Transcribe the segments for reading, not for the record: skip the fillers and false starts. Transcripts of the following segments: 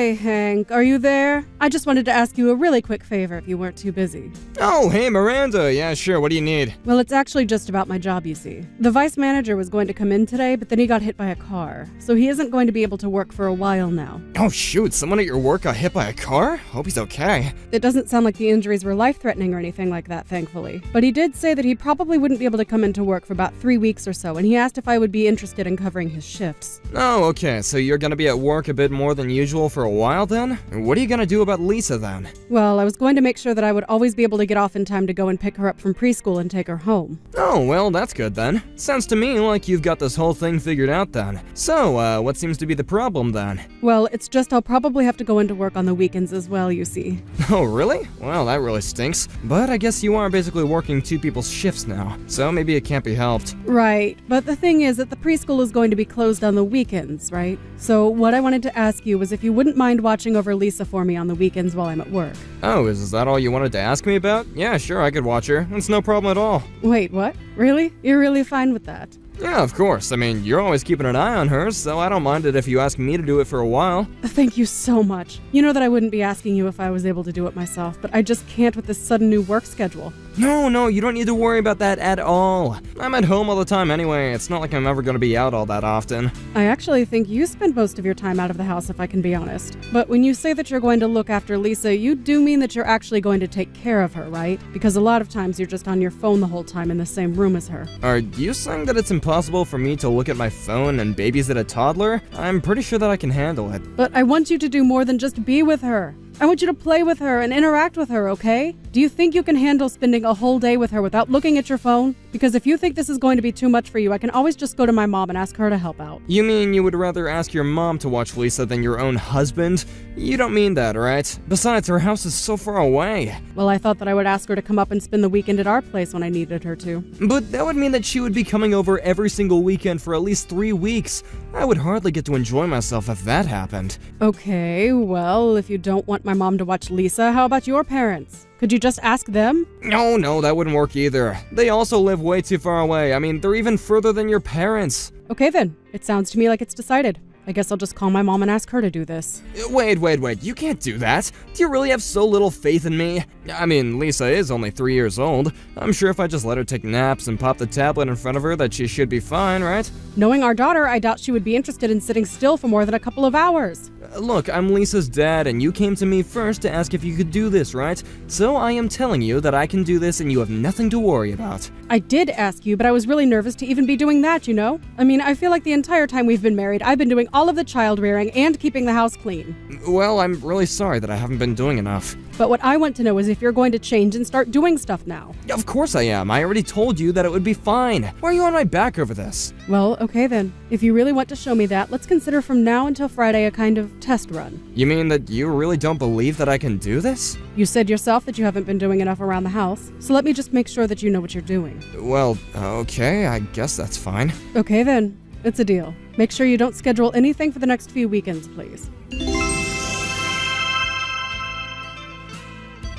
Hey, Hank, are you there? I just wanted to ask you a really quick favor if you weren't too busy. Oh, hey, Miranda. Yeah, sure. What do you need? Well, it's actually just about my job, you see. The vice manager was going to come in today, but then he got hit by a car, so he isn't going to be able to work for a while now. Oh, shoot. Someone at your work got hit by a car? Hope he's okay. It doesn't sound like the injuries were life-threatening or anything like that, thankfully. But he did say that he probably wouldn't be able to come into work for about 3 weeks or so, and he asked if I would be interested in covering his shifts. Oh, okay. So you're gonna be at work a bit more than usual for a while then? What are you gonna do about Lisa then? Well, I was going to make sure that I would always be able to get off in time to go and pick her up from preschool and take her home. Oh, well, that's good then. Sounds to me like you've got this whole thing figured out then. So, what seems to be the problem then? Well, it's just I'll probably have to go into work on the weekends as well, you see. Oh, really? Well, that really stinks. But I guess you are basically working two people's shifts now, so maybe it can't be helped. Right, but the thing is that the preschool is going to be closed on the weekends, right? So what I wanted to ask you was if you wouldn't mind watching over Lisa for me on the weekends while I'm at work. Oh, is that all you wanted to ask me about? Yeah, sure, I could watch her. That's no problem at all. Wait, what? Really? You're really fine with that? Yeah, of course. I mean, you're always keeping an eye on her, so I don't mind it if you ask me to do it for a while. Thank you so much. You know that I wouldn't be asking you if I was able to do it myself, but I just can't with this sudden new work schedule. No, you don't need to worry about that at all. I'm at home all the time anyway. It's not like I'm ever going to be out all that often. I actually think you spend most of your time out of the house, if I can be honest. But when you say that you're going to look after Lisa, you do mean that you're actually going to take care of her, right? Because a lot of times you're just on your phone the whole time in the same room as her. Are you saying that it's impossible for me to look at my phone and babysit a toddler? I'm pretty sure that I can handle it. But I want you to do more than just be with her. I want you to play with her and interact with her, okay? Do you think you can handle spending a whole day with her without looking at your phone? Because if you think this is going to be too much for you, I can always just go to my mom and ask her to help out. You mean you would rather ask your mom to watch Lisa than your own husband? You don't mean that, right? Besides, her house is so far away. Well, I thought that I would ask her to come up and spend the weekend at our place when I needed her to. But that would mean that she would be coming over every single weekend for at least 3 weeks. I would hardly get to enjoy myself if that happened. Okay, well, if you don't want my mom to watch Lisa, how about your parents? Could you just ask them? No, that wouldn't work either. They also live way too far away. I mean, they're even further than your parents. Okay then, it sounds to me like it's decided. I guess I'll just call my mom and ask her to do this. Wait, you can't do that. Do you really have so little faith in me? I mean, Lisa is only 3 years old. I'm sure if I just let her take naps and pop the tablet in front of her that she should be fine, right? Knowing our daughter, I doubt she would be interested in sitting still for more than a couple of hours. Look, I'm Lisa's dad, and you came to me first to ask if you could do this, right? So I am telling you that I can do this and you have nothing to worry about. I did ask you, but I was really nervous to even be doing that, you know? I mean, I feel like the entire time we've been married, I've been doing all of the child rearing and keeping the house clean. Well, I'm really sorry that I haven't been doing enough. But what I want to know is if you're going to change and start doing stuff now. Of course I am. I already told you that it would be fine. Why are you on my back over this? Well, okay then. If you really want to show me that, let's consider from now until Friday a kind of test run. You mean that you really don't believe that I can do this? You said yourself that you haven't been doing enough around the house, so let me just make sure that you know what you're doing. Well, okay, I guess that's fine. Okay then. It's a deal. Make sure you don't schedule anything for the next few weekends, please.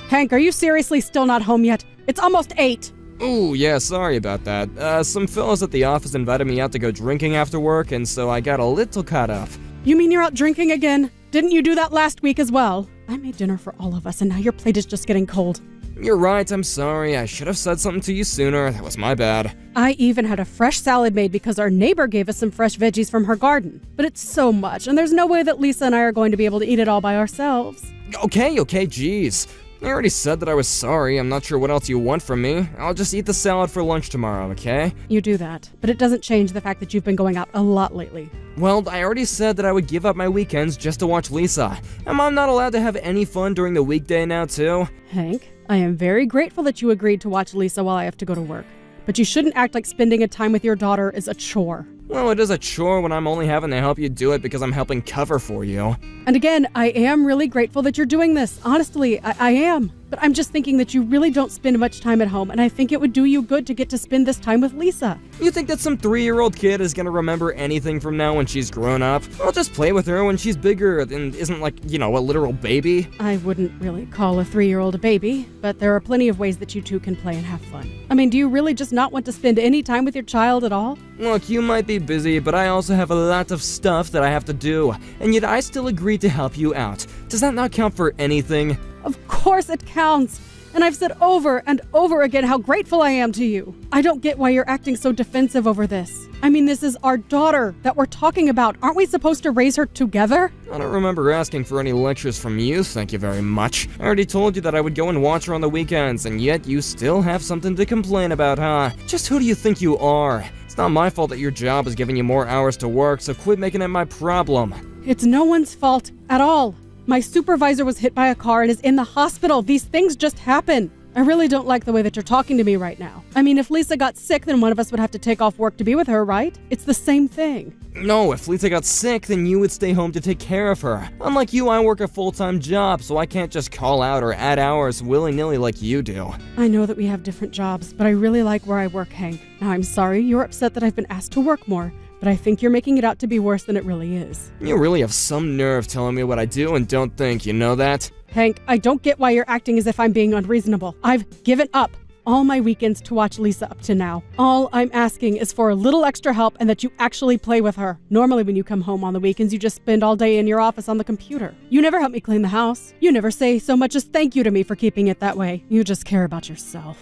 Hank, are you seriously still not home yet? It's almost 8. Ooh, yeah, sorry about that. Some fellas at the office invited me out to go drinking after work, and so I got a little caught up. You mean you're out drinking again? Didn't you do that last week as well? I made dinner for all of us, and now your plate is just getting cold. You're right, I'm sorry. I should have said something to you sooner. That was my bad. I even had a fresh salad made because our neighbor gave us some fresh veggies from her garden. But it's so much, and there's no way that Lisa and I are going to be able to eat it all by ourselves. Okay, geez. I already said that I was sorry. I'm not sure what else you want from me. I'll just eat the salad for lunch tomorrow, okay? You do that, but it doesn't change the fact that you've been going out a lot lately. Well, I already said that I would give up my weekends just to watch Lisa. Am I not allowed to have any fun during the weekday now, too? Hank, I am very grateful that you agreed to watch Lisa while I have to go to work. But you shouldn't act like spending a time with your daughter is a chore. Well, it is a chore when I'm only having to help you do it because I'm helping cover for you. And again, I am really grateful that you're doing this. Honestly, I am. But I'm just thinking that you really don't spend much time at home, and I think it would do you good to get to spend this time with Lisa. You think that some 3-year-old kid is gonna remember anything from now when she's grown up? I'll just play with her when she's bigger and isn't like, a literal baby. I wouldn't really call a 3-year-old a baby, but there are plenty of ways that you two can play and have fun. I mean, do you really just not want to spend any time with your child at all? Look, you might be busy, but I also have a lot of stuff that I have to do, and yet I still agreed to help you out. Does that not count for anything? Of course it counts! And I've said over and over again how grateful I am to you. I don't get why you're acting so defensive over this. I mean, this is our daughter that we're talking about. Aren't we supposed to raise her together? I don't remember asking for any lectures from you, thank you very much. I already told you that I would go and watch her on the weekends, and yet you still have something to complain about, huh? Just who do you think you are? It's not my fault that your job is giving you more hours to work, so quit making it my problem. It's no one's fault at all. My supervisor was hit by a car and is in the hospital. These things just happen. I really don't like the way that you're talking to me right now. I mean, if Lisa got sick, then one of us would have to take off work to be with her, right? It's the same thing. No, if Lisa got sick, then you would stay home to take care of her. Unlike you, I work a full-time job, so I can't just call out or add hours willy-nilly like you do. I know that we have different jobs, but I really like where I work, Hank. Now, I'm sorry you're upset that I've been asked to work more, but I think you're making it out to be worse than it really is. You really have some nerve telling me what I do and don't think, you know that? Hank, I don't get why you're acting as if I'm being unreasonable. I've given up all my weekends to watch Lisa up to now. All I'm asking is for a little extra help and that you actually play with her. Normally when you come home on the weekends, you just spend all day in your office on the computer. You never help me clean the house. You never say so much as thank you to me for keeping it that way. You just care about yourself.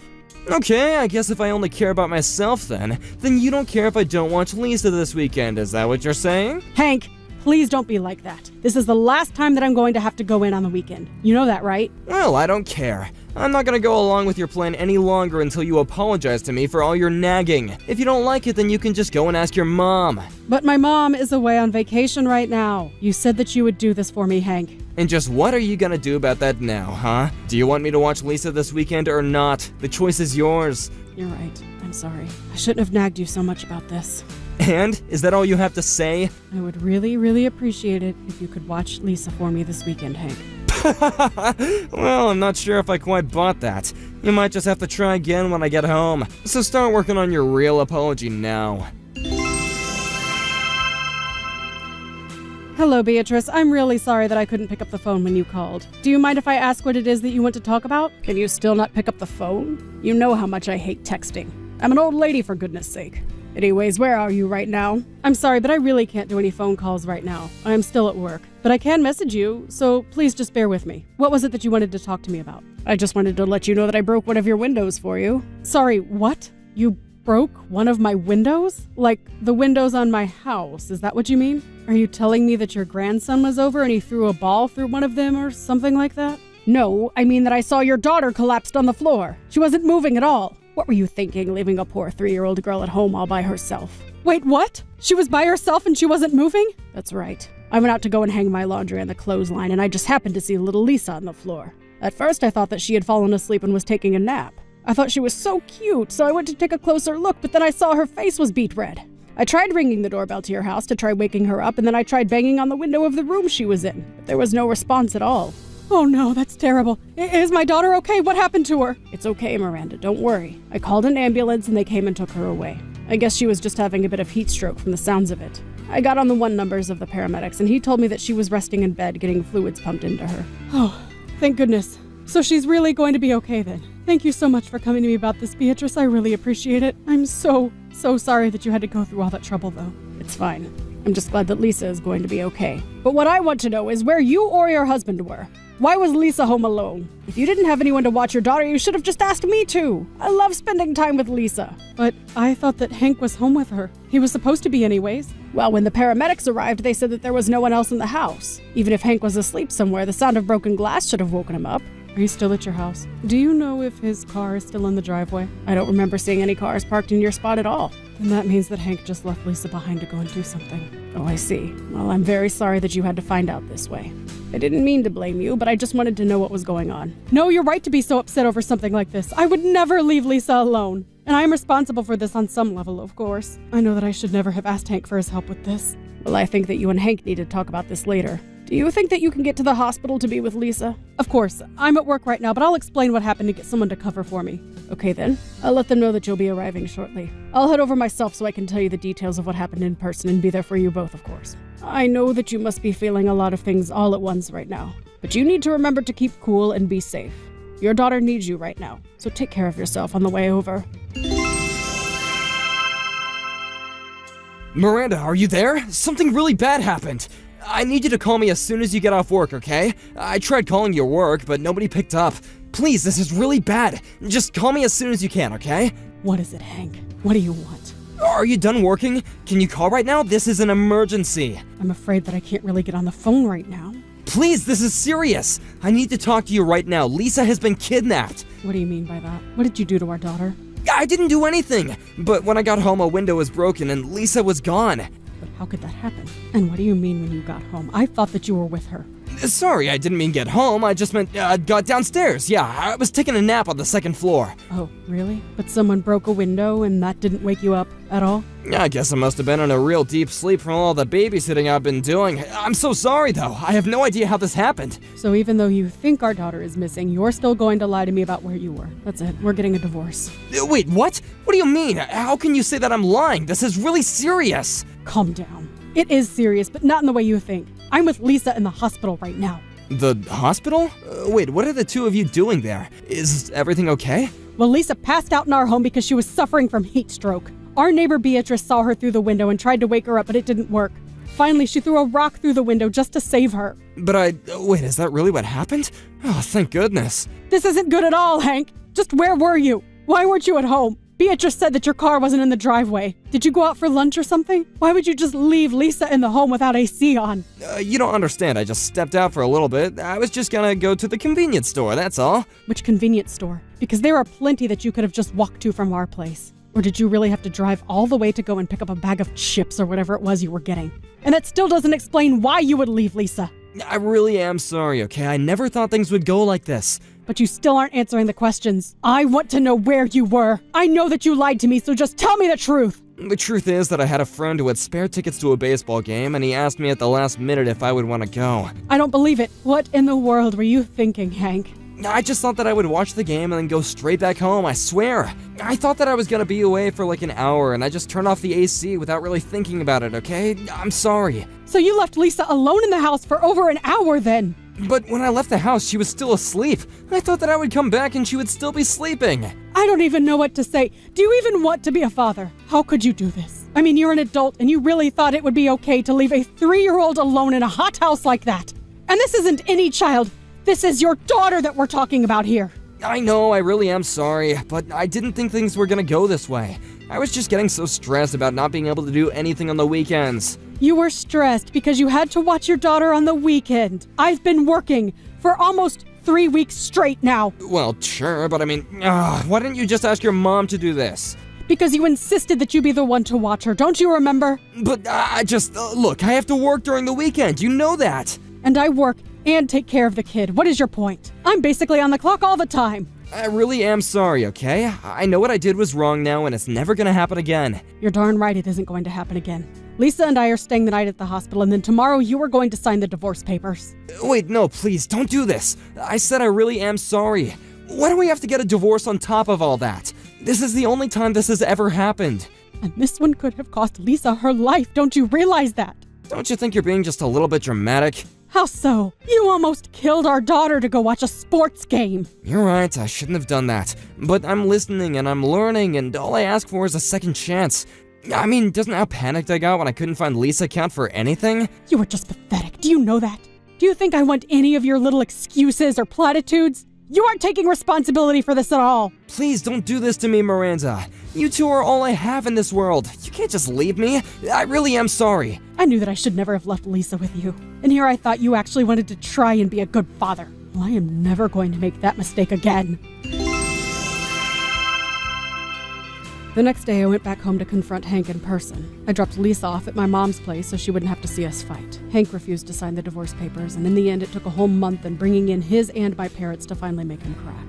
Okay, I guess if I only care about myself then you don't care if I don't watch Lisa this weekend, is that what you're saying? Hank, please don't be like that. This is the last time that I'm going to have to go in on the weekend. You know that, right? Well, I don't care. I'm not gonna go along with your plan any longer until you apologize to me for all your nagging. If you don't like it, then you can just go and ask your mom. But my mom is away on vacation right now. You said that you would do this for me, Hank. And just what are you gonna do about that now, huh? Do you want me to watch Lisa this weekend or not? The choice is yours. You're right. I'm sorry. I shouldn't have nagged you so much about this. And? Is that all you have to say? I would really, really appreciate it if you could watch Lisa for me this weekend, Hank. Well, I'm not sure if I quite bought that. You might just have to try again when I get home. So start working on your real apology now. Hello, Beatrice. I'm really sorry that I couldn't pick up the phone when you called. Do you mind if I ask what it is that you want to talk about? Can you still not pick up the phone? You know how much I hate texting. I'm an old lady, for goodness sake. Anyways, where are you right now? I'm sorry, but I really can't do any phone calls right now. I am still at work. But I can message you, so please just bear with me. What was it that you wanted to talk to me about? I just wanted to let you know that I broke one of your windows for you. Sorry, what? You broke one of my windows? Like, the windows on my house, is that what you mean? Are you telling me that your grandson was over and he threw a ball through one of them or something like that? No, I mean that I saw your daughter collapsed on the floor. She wasn't moving at all. What were you thinking, leaving a poor 3-year-old girl at home all by herself? Wait, what? She was by herself and she wasn't moving? That's right. I went out to go and hang my laundry on the clothesline and I just happened to see little Lisa on the floor. At first I thought that she had fallen asleep and was taking a nap. I thought she was so cute, so I went to take a closer look, but then I saw her face was beet red. I tried ringing the doorbell to your house to try waking her up, and then I tried banging on the window of the room she was in, but there was no response at all. Oh no, that's terrible. Is my daughter okay? What happened to her? It's okay, Miranda, don't worry. I called an ambulance and they came and took her away. I guess she was just having a bit of heat stroke from the sounds of it. I got on the 1 numbers of the paramedics and he told me that she was resting in bed getting fluids pumped into her. Oh, thank goodness. So she's really going to be okay then. Thank you so much for coming to me about this, Beatrice. I really appreciate it. I'm so sorry that you had to go through all that trouble though. It's fine. I'm just glad that Lisa is going to be okay. But what I want to know is where you or your husband were. Why was Lisa home alone? If you didn't have anyone to watch your daughter, you should have just asked me to. I love spending time with Lisa. But I thought that Hank was home with her. He was supposed to be anyways. Well, when the paramedics arrived, they said that there was no one else in the house. Even if Hank was asleep somewhere, the sound of broken glass should have woken him up. Are you still at your house? Do you know if his car is still in the driveway? I don't remember seeing any cars parked in your spot at all. Then that means that Hank just left Lisa behind to go and do something. Oh, I see. Well, I'm very sorry that you had to find out this way. I didn't mean to blame you, but I just wanted to know what was going on. No, you're right to be so upset over something like this. I would never leave Lisa alone. And I am responsible for this on some level, of course. I know that I should never have asked Hank for his help with this. Well, I think that you and Hank need to talk about this later. Do you think that you can get to the hospital to be with Lisa? Of course, I'm at work right now, but I'll explain what happened to get someone to cover for me. Okay then, I'll let them know that you'll be arriving shortly. I'll head over myself so I can tell you the details of what happened in person and be there for you both, of course. I know that you must be feeling a lot of things all at once right now, but you need to remember to keep cool and be safe. Your daughter needs you right now, so take care of yourself on the way over. Miranda, are you there? Something really bad happened. I need you to call me as soon as you get off work, okay? I tried calling your work, but nobody picked up. Please, this is really bad. Just call me as soon as you can, okay? What is it, Hank? What do you want? Are you done working? Can you call right now? This is an emergency. I'm afraid that I can't really get on the phone right now. Please, this is serious. I need to talk to you right now. Lisa has been kidnapped. What do you mean by that? What did you do to our daughter? I didn't do anything. But when I got home, a window was broken and Lisa was gone. But how could that happen? And what do you mean when you got home? I thought that you were with her. Sorry, I didn't mean get home. I just meant got downstairs. Yeah, I was taking a nap on the second floor. Oh, really? But someone broke a window and that didn't wake you up at all? I guess I must have been in a real deep sleep from all the babysitting I've been doing. I'm so sorry, though. I have no idea how this happened. So even though you think our daughter is missing, you're still going to lie to me about where you were. That's it. We're getting a divorce. Wait, what? What do you mean? How can you say that I'm lying? This is really serious. Calm down. It is serious, but not in the way you think. I'm with Lisa in the hospital right now. The hospital? Wait, what are the two of you doing there? Is everything okay? Well, Lisa passed out in our home because she was suffering from heat stroke. Our neighbor Beatrice saw her through the window and tried to wake her up, but it didn't work. Finally, she threw a rock through the window just to save her. But wait, is that really what happened? Oh, thank goodness. This isn't good at all, Hank. Just where were you? Why weren't you at home? Beatrice said that your car wasn't in the driveway. Did you go out for lunch or something? Why would you just leave Lisa in the home without AC on? You don't understand. I just stepped out for a little bit. I was just gonna go to the convenience store, that's all. Which convenience store? Because there are plenty that you could have just walked to from our place. Or did you really have to drive all the way to go and pick up a bag of chips or whatever it was you were getting? And that still doesn't explain why you would leave Lisa. I really am sorry, okay? I never thought things would go like this. But you still aren't answering the questions. I want to know where you were. I know that you lied to me, so just tell me the truth. The truth is that I had a friend who had spare tickets to a baseball game, and he asked me at the last minute if I would want to go. I don't believe it. What in the world were you thinking, Hank? I just thought that I would watch the game and then go straight back home, I swear. I thought that I was gonna be away for like an hour, and I just turned off the AC without really thinking about it, okay? I'm sorry. So you left Lisa alone in the house for over an hour then? But when I left the house, she was still asleep. I thought that I would come back and she would still be sleeping. I don't even know what to say. Do you even want to be a father? How could you do this? I mean, you're an adult and you really thought it would be okay to leave a 3-year-old alone in a hot house like that. And this isn't any child. This is your daughter that we're talking about here. I know, I really am sorry, but I didn't think things were gonna go this way. I was just getting so stressed about not being able to do anything on the weekends. You were stressed because you had to watch your daughter on the weekend. I've been working for almost 3 weeks straight now. Well, sure, but I mean, why didn't you just ask your mom to do this? Because you insisted that you be the one to watch her, don't you remember? But I just, look, I have to work during the weekend, you know that. And I work and take care of the kid. What is your point? I'm basically on the clock all the time. I really am sorry, okay? I know what I did was wrong now and it's never gonna happen again. You're darn right it isn't going to happen again. Lisa and I are staying the night at the hospital, and then tomorrow you are going to sign the divorce papers. Wait, no, please, don't do this. I said I really am sorry. Why do we have to get a divorce on top of all that? This is the only time this has ever happened. And this one could have cost Lisa her life, don't you realize that? Don't you think you're being just a little bit dramatic? How so? You almost killed our daughter to go watch a sports game. You're right, I shouldn't have done that. But I'm listening and I'm learning, and all I ask for is a second chance. I mean, doesn't how panicked I got when I couldn't find Lisa count for anything? You were just pathetic. Do you know that? Do you think I want any of your little excuses or platitudes? You aren't taking responsibility for this at all. Please don't do this to me, Miranda. You two are all I have in this world. You can't just leave me. I really am sorry. I knew that I should never have left Lisa with you. And here I thought you actually wanted to try and be a good father. Well, I am never going to make that mistake again. The next day, I went back home to confront Hank in person. I dropped Lisa off at my mom's place so she wouldn't have to see us fight. Hank refused to sign the divorce papers, and in the end, it took a whole month and bringing in his and my parents to finally make him crack.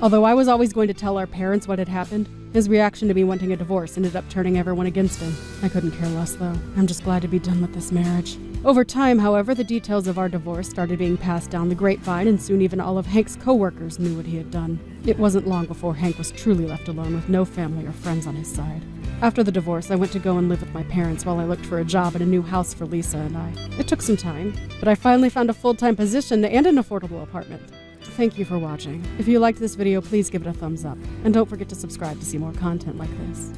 Although I was always going to tell our parents what had happened, his reaction to me wanting a divorce ended up turning everyone against him. I couldn't care less, though. I'm just glad to be done with this marriage. Over time, however, the details of our divorce started being passed down the grapevine, and soon even all of Hank's co-workers knew what he had done. It wasn't long before Hank was truly left alone with no family or friends on his side. After the divorce, I went to go and live with my parents while I looked for a job in a new house for Lisa and I. It took some time, but I finally found a full-time position and an affordable apartment. Thank you for watching. If you liked this video, please give it a thumbs up, and don't forget to subscribe to see more content like this.